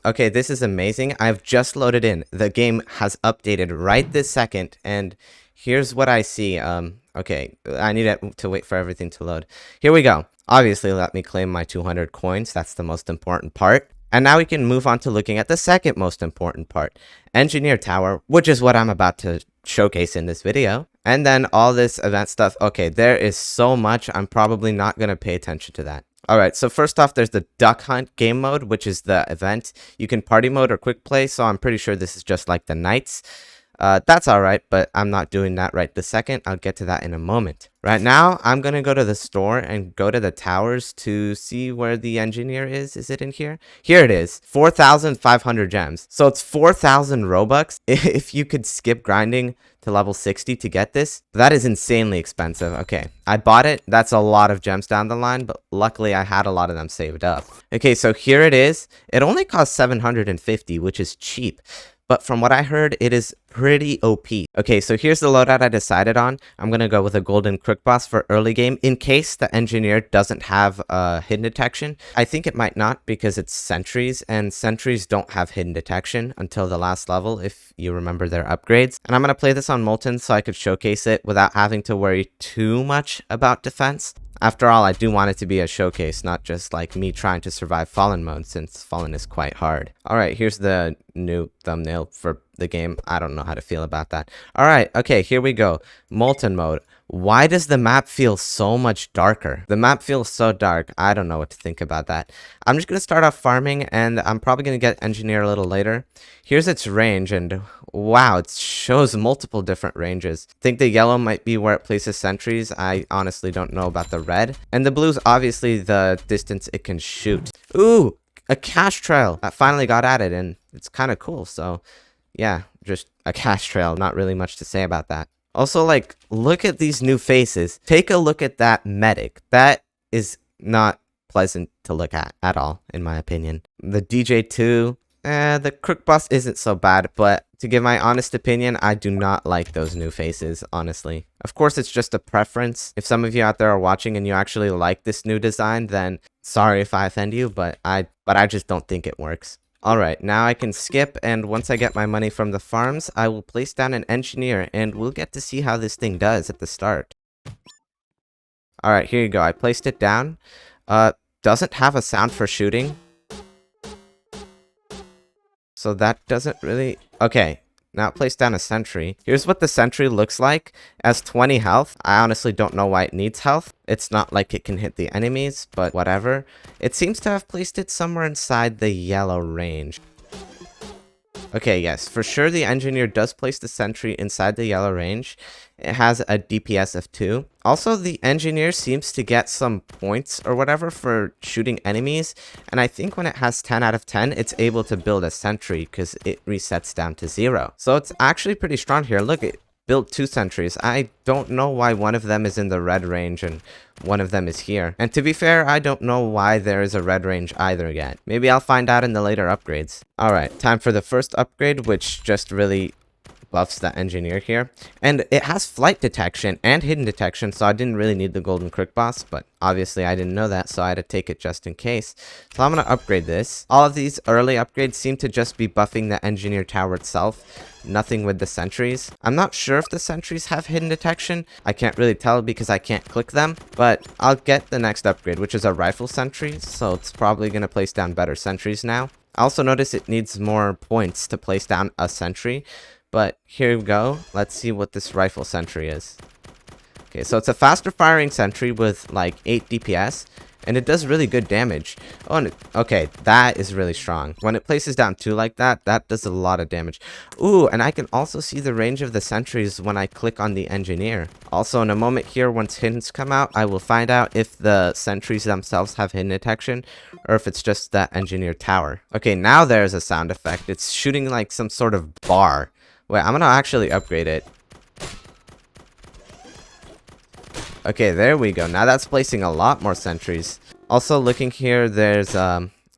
Okay, this is amazing. I've just loaded in. The game has updated right this second, and here's what I see. Okay, I need to wait for everything to load. Here we go. Obviously, let me claim my 200 coins. That's the most important part. And now we can move on to looking at the second most important part, Engineer Tower, which is what I'm about to showcase in this video. And then all this event stuff. Okay, there is so much. I'm probably not going to pay attention to that. Alright, so first off, there's the Duck Hunt game mode, which is the event. You can party mode or quick play, so I'm pretty sure this is just like the Knights. That's alright, but I'm not doing that right this second. I'll get to that in a moment. Right now, I'm going to go to the store and go to the towers to see where the engineer is. Is it in here? Here it is. 4,500 gems. So it's 4,000 Robux. If you could skip grinding to level 60 to get this, that is insanely expensive. Okay, I bought it. That's a lot of gems down the line, but luckily I had a lot of them saved up. Okay, so here it is. It only costs 750, which is cheap. But from what I heard, it is pretty OP. Okay, so here's the loadout I decided on. I'm going to go with a golden quick boss for early game in case the engineer doesn't have hidden detection. I think it might not because it's sentries, and sentries don't have hidden detection until the last level if you remember their upgrades. And I'm going to play this on Molten so I could showcase it without having to worry too much about defense. After all, I do want it to be a showcase, not just like me trying to survive Fallen mode, since Fallen is quite hard. Alright, here's the new thumbnail for the game. I don't know how to feel about that. Alright, okay, here we go. Molten mode. Why does the map feel so much darker? The map feels so dark. I don't know what to think about that. I'm just going to start off farming, and I'm probably going to get engineer a little later. Here's its range, and wow, it shows multiple different ranges. I think the yellow might be where it places sentries. I honestly don't know about the red. And the blue's obviously the distance it can shoot. Ooh, a cash trail. I finally got added, and it's kind of cool. So yeah, just a cash trail. Not really much to say about that. Also, like, look at these new faces. Take a look at that medic. That is not pleasant to look at all, in my opinion. The DJ2, the crook boss isn't so bad, but to give my honest opinion, I do not like those new faces, honestly. Of course, it's just a preference. If some of you out there are watching and you actually like this new design, then sorry if I offend you, but I just don't think it works. Alright, now I can skip, and once I get my money from the farms, I will place down an engineer, and we'll get to see how this thing does at the start. Alright, here you go. I placed it down. Doesn't have a sound for shooting. So that doesn't really... Okay, now place down a sentry. Here's what the sentry looks like. As 20 health. I honestly don't know why it needs health. It's not like it can hit the enemies, but whatever. It seems to have placed it somewhere inside the yellow range. Okay, yes, for sure the engineer does place the sentry inside the yellow range. It has a DPS of 2. Also, the engineer seems to get some points or whatever for shooting enemies. And I think when it has 10 out of 10, it's able to build a sentry because it resets down to 0. So it's actually pretty strong here. Look, it built 2 sentries. I don't know why one of them is in the red range and one of them is here. And to be fair, I don't know why there is a red range either yet. Maybe I'll find out in the later upgrades. Alright, time for the first upgrade, which just really buffs the engineer here. And it has flight detection and hidden detection, so I didn't really need the golden quick boss, but obviously I didn't know that, so I had to take it just in case. So I'm going to upgrade this. All of these early upgrades seem to just be buffing the engineer tower itself, nothing with the sentries. I'm not sure if the sentries have hidden detection. I can't really tell because I can't click them, but I'll get the next upgrade, which is a rifle sentry, so it's probably going to place down better sentries now. I also notice it needs more points to place down a sentry. But here we go. Let's see what this rifle sentry is. Okay, so it's a faster firing sentry with like 8 DPS. And it does really good damage. Oh, and okay, that is really strong. When it places down 2 like that, that does a lot of damage. Ooh, and I can also see the range of the sentries when I click on the engineer. Also, in a moment here, once hiddens come out, I will find out if the sentries themselves have hidden detection or if it's just that engineer tower. Okay, now there's a sound effect. It's shooting like some sort of bar. Wait, I'm gonna actually upgrade it. Okay, there we go. Now that's placing a lot more sentries. Also, looking here, there's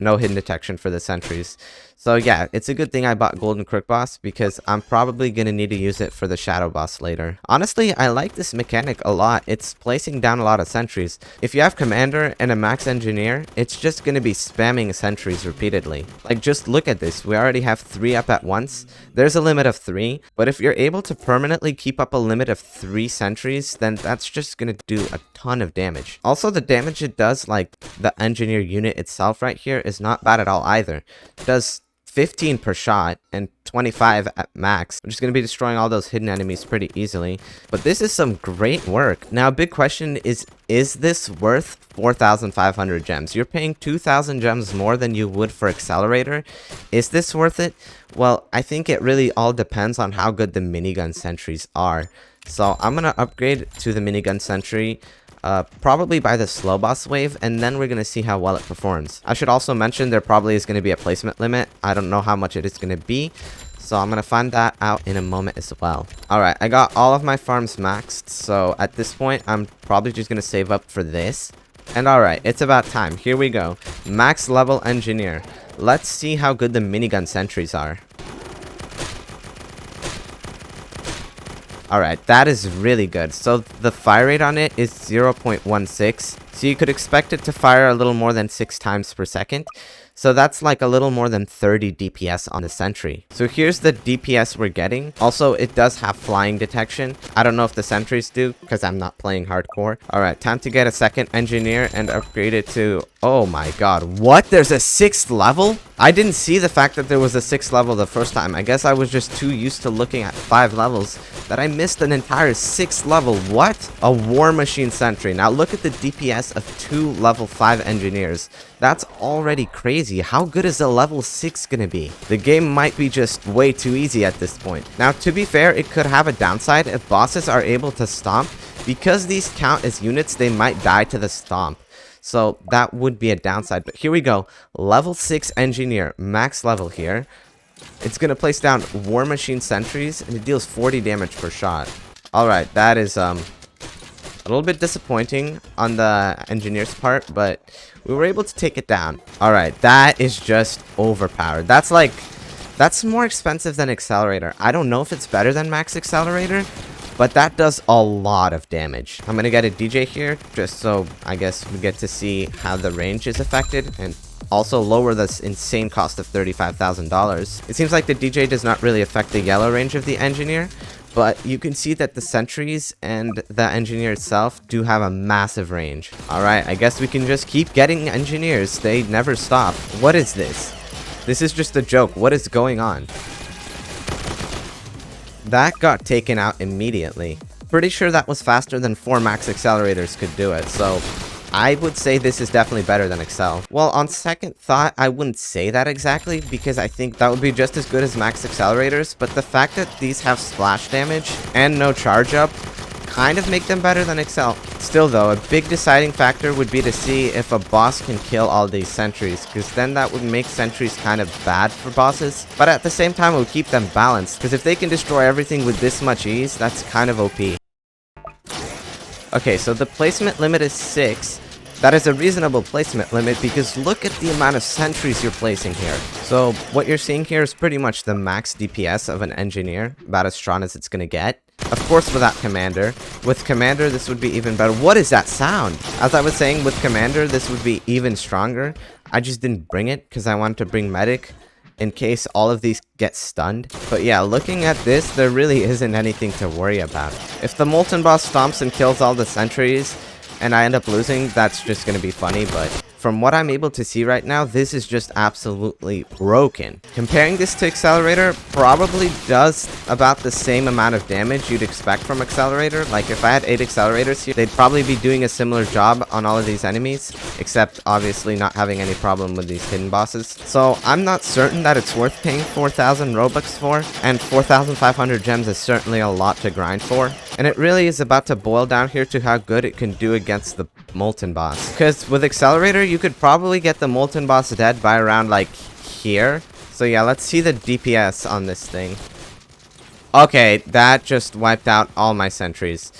no hidden detection for the sentries. So yeah, it's a good thing I bought Golden Crook Boss because I'm probably going to need to use it for the Shadow Boss later. Honestly, I like this mechanic a lot. It's placing down a lot of sentries. If you have Commander and a Max Engineer, it's just going to be spamming sentries repeatedly. Like, just look at this. We already have 3 up at once. There's a limit of 3, but if you're able to permanently keep up a limit of 3 sentries, then that's just going to do a ton of damage. Also, the damage it does, like the Engineer unit itself right here, is not bad at all either. It does 15 per shot and 25 at max, which is going to be destroying all those hidden enemies pretty easily. But this is some great work. Now, a big question is this worth 4,500 gems? You're paying 2,000 gems more than you would for Accelerator. Is this worth it? Well, I think it really all depends on how good the minigun sentries are. So I'm going to upgrade to the minigun sentry. Probably by the slow boss wave, and then we're going to see how well it performs. I should also mention there probably is going to be a placement limit. I don't know how much it is going to be, so I'm going to find that out in a moment as well. Alright, I got all of my farms maxed, so at this point, I'm probably just going to save up for this. And alright, it's about time. Here we go. Max level Engineer. Let's see how good the minigun sentries are. Alright, that is really good. So the fire rate on it is 0.16. So you could expect it to fire a little more than 6 times per second. So that's like a little more than 30 DPS on the Sentry. So here's the DPS we're getting. Also, it does have flying detection. I don't know if the Sentries do, because I'm not playing hardcore. Alright, time to get a second Engineer and upgrade it to... Oh my god, what? There's a 6th level? I didn't see the fact that there was a 6th level the first time. I guess I was just too used to looking at 5 levels that I missed an entire 6th level. What? A War Machine Sentry. Now look at the DPS of 2 level 5 Engineers. That's already crazy. How good is a level 6 gonna be? The game might be just way too easy at this point. Now, to be fair, it could have a downside if bosses are able to stomp. Because these count as units, they might die to the stomp. So that would be a downside. But here we go. Level 6 Engineer. Max level here. It's going to place down War Machine Sentries. And it deals 40 damage per shot. Alright, that is a little bit disappointing on the Engineer's part. But we were able to take it down. Alright, that is just overpowered. That's more expensive than Accelerator. I don't know if it's better than Max Accelerator. But that does a lot of damage. I'm going to get a DJ here, just so I guess we get to see how the range is affected, and also lower this insane cost of $35,000. It seems like the DJ does not really affect the yellow range of the Engineer, but you can see that the Sentries and the Engineer itself do have a massive range. Alright, I guess we can just keep getting Engineers. They never stop. What is this? This is just a joke. What is going on? That got taken out immediately. Pretty sure that was faster than 4 max accelerators could do it, so I would say this is definitely better than Excel. Well, on second thought, I wouldn't say that exactly, because I think that would be just as good as max accelerators, but the fact that these have splash damage and no charge up kind of make them better than Excel. Still though, a big deciding factor would be to see if a boss can kill all these sentries, because then that would make sentries kind of bad for bosses, but at the same time it would keep them balanced, because if they can destroy everything with this much ease, that's kind of OP. Okay, so the placement limit is 6. That is a reasonable placement limit because look at the amount of sentries you're placing here. So what you're seeing here is pretty much the max DPS of an Engineer, about as strong as it's gonna get. Of course without Commander. With Commander this would be even better. What is that sound? As I was saying, with Commander this would be even stronger. I just didn't bring it because I wanted to bring Medic in case all of these get stunned. But yeah, looking at this, there really isn't anything to worry about. If the Molten Boss stomps and kills all the sentries, and I end up losing, that's just gonna be funny, but from what I'm able to see right now, this is just absolutely broken. Comparing this to Accelerator probably does about the same amount of damage you'd expect from Accelerator. Like if I had 8 accelerators here, they'd probably be doing a similar job on all of these enemies, except obviously not having any problem with these hidden bosses. So I'm not certain that it's worth paying 4,000 Robux for, and 4,500 gems is certainly a lot to grind for. And it really is about to boil down here to how good it can do against the Molten Boss. Because with Accelerator, you could probably get the Molten Boss dead by around like here. So yeah, let's see the DPS on this thing. Okay, that just wiped out all my sentries.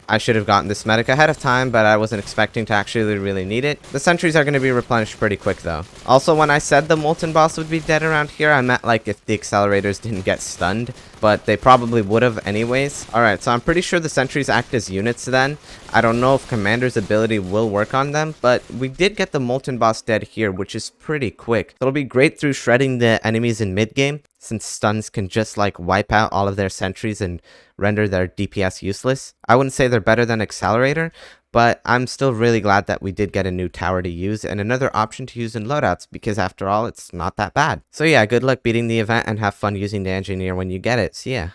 I should have gotten this medic ahead of time, but I wasn't expecting to actually really need it. The sentries are going to be replenished pretty quick though. Also, when I said the molten boss would be dead around here, I meant like if the accelerators didn't get stunned, but they probably would have anyways. Alright, so I'm pretty sure the sentries act as units then. I don't know if Commander's ability will work on them, but we did get the molten boss dead here, which is pretty quick. It'll be great through shredding the enemies in mid-game, since stuns can just like wipe out all of their sentries and render their DPS useless. I wouldn't say they're better than Accelerator, but I'm still really glad that we did get a new tower to use and another option to use in loadouts, because after all, it's not that bad. So yeah, good luck beating the event and have fun using the engineer when you get it. See ya.